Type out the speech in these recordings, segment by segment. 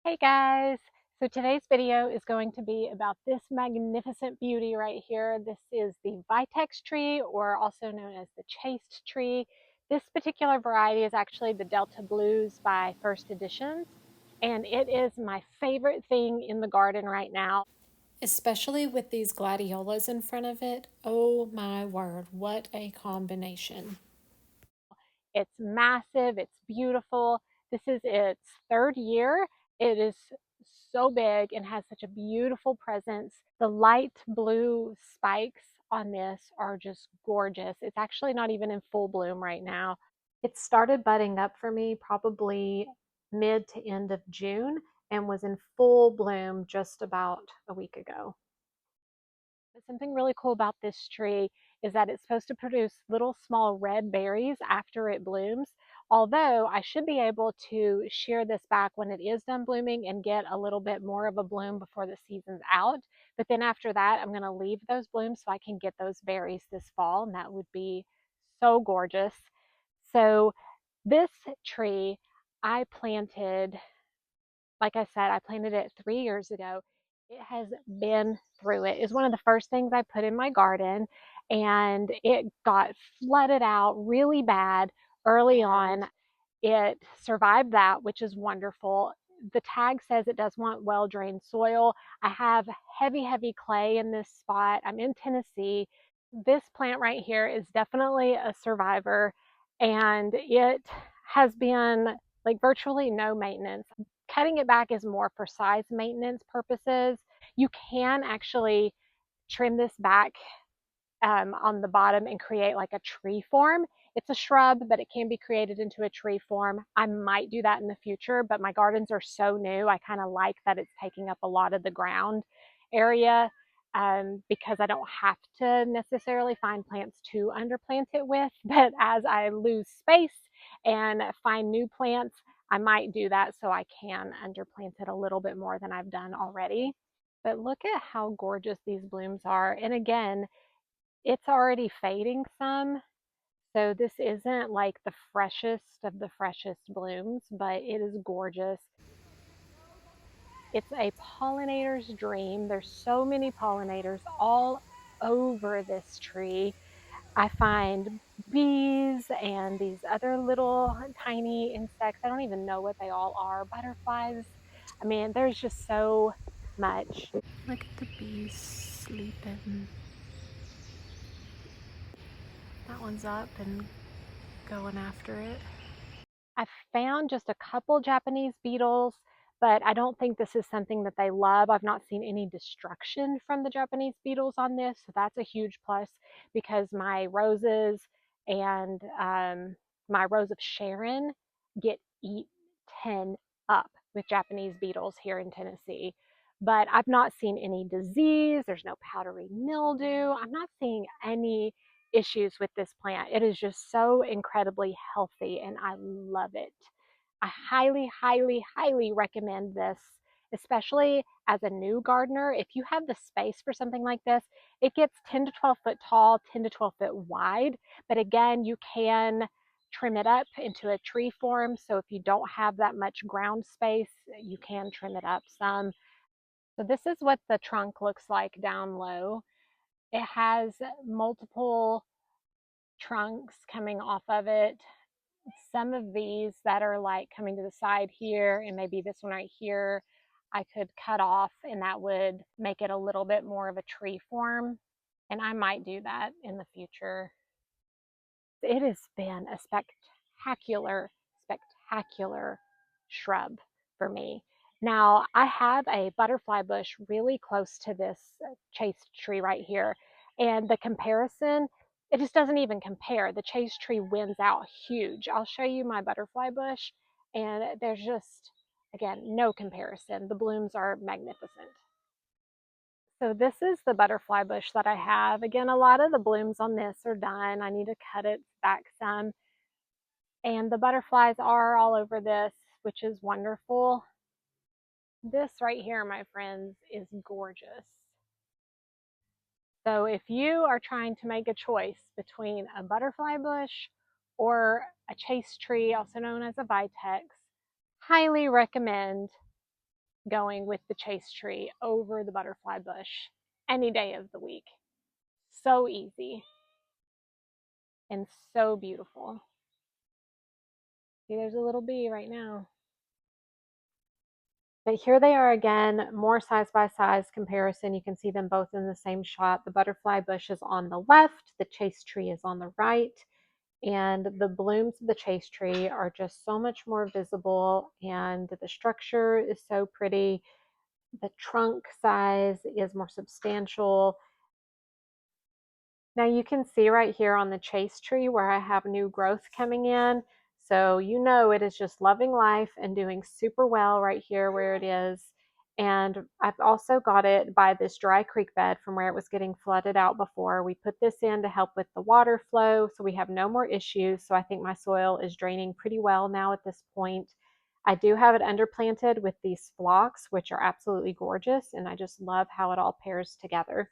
Hey guys! So today's video is going to be about this magnificent beauty right here. This is the Vitex tree, or also known as the Chaste Tree. This particular variety is actually the Delta Blues by First Editions, and it is my favorite thing in the garden right now. Especially with these gladiolas in front of it. Oh my word, what a combination. It's massive, it's beautiful. This is its third year. It is so big and has such a beautiful presence. The light blue spikes on this are just gorgeous. It's actually not even in full bloom right now. It started budding up for me probably mid to end of June and was in full bloom just about a week ago. But something really cool about this tree is that it's supposed to produce little small red berries after it blooms. Although I should be able to shear this back when it is done blooming and get a little bit more of a bloom before the season's out. But then after that, I'm going to leave those blooms so I can get those berries this fall, and that would be so gorgeous. So this tree I planted, like I said, I planted it 3 years ago. It has been through it. It's one of the first things I put in my garden, and it got flooded out really bad early on. It survived that, which is wonderful. The tag says it does want well drained soil. I have heavy, heavy clay in this spot. I'm in Tennessee. This plant right here is definitely a survivor, and it has been like virtually no maintenance. Cutting it back is more for size maintenance purposes. You can actually trim this back on the bottom and create like a tree form. It's a shrub, but it can be created into a tree form. I might do that in the future, but my gardens are so new. I kind of like that it's taking up a lot of the ground area, because I don't have to necessarily find plants to underplant it with. But as I lose space and find new plants, I might do that so I can underplant it a little bit more than I've done already. But look at how gorgeous these blooms are. And again, it's already fading some, so this isn't like the freshest of the freshest blooms, but it is gorgeous. It's a pollinator's dream. There's so many pollinators all over this tree. I find bees and these other little tiny insects. I don't even know what they all are. Butterflies. I mean, there's just so much. Look at the bees sleeping. That one's up and going after it. I found just a couple Japanese beetles, but I don't think this is something that they love. I've not seen any destruction from the Japanese beetles on this, so that's a huge plus because my roses and my rose of Sharon get eaten up with Japanese beetles here in Tennessee. But I've not seen any disease. There's no powdery mildew. I'm not seeing any issues with this plant. It is just so incredibly healthy and I love it. I highly, highly, highly recommend this, especially as a new gardener. If you have the space for something like this, it gets 10 to 12 foot tall, 10 to 12 foot wide. But again, you can trim it up into a tree form. So if you don't have that much ground space, you can trim it up some. So this is what the trunk looks like down low. It has multiple trunks coming off of it. Some of these that are like coming to the side here, and maybe this one right here, I could cut off and that would make it a little bit more of a tree form. And I might do that in the future. It has been a spectacular, spectacular shrub for me. Now, I have a butterfly bush really close to this chaste tree right here. And the comparison, it just doesn't even compare. The chaste tree wins out huge. I'll show you my butterfly bush, and there's just, again, no comparison. The blooms are magnificent. So this is the butterfly bush that I have. Again, a lot of the blooms on this are done. I need to cut it back some. And the butterflies are all over this, which is wonderful. This right here, my friends, is gorgeous. So if you are trying to make a choice between a butterfly bush or a chaste tree, also known as a vitex, highly recommend going with the chaste tree over the butterfly bush any day of the week. So easy and so beautiful. See, there's a little bee right now. But here they are again, more size by size comparison. You can see them both in the same shot. The butterfly bush is on the left, the chaste tree is on the right, and the blooms of the chaste tree are just so much more visible, and the structure is so pretty. The trunk size is more substantial. Now you can see right here on the chaste tree where I have new growth coming in. So you know it is just loving life and doing super well right here where it is. And I've also got it by this dry creek bed from where it was getting flooded out before. We put this in to help with the water flow so we have no more issues. So I think my soil is draining pretty well now at this point. I do have it underplanted with these phlox, which are absolutely gorgeous, and I just love how it all pairs together.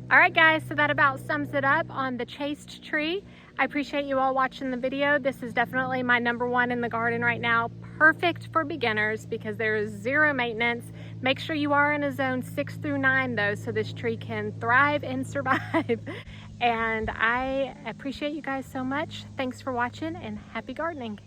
All right, guys, so that about sums it up on the chaste tree. I appreciate you all watching the video. This is definitely my #1 in the garden right now. Perfect for beginners because there is zero maintenance. Make sure you are in a zone 6 through 9 though, so this tree can thrive and survive. And I appreciate you guys so much. Thanks for watching and happy gardening.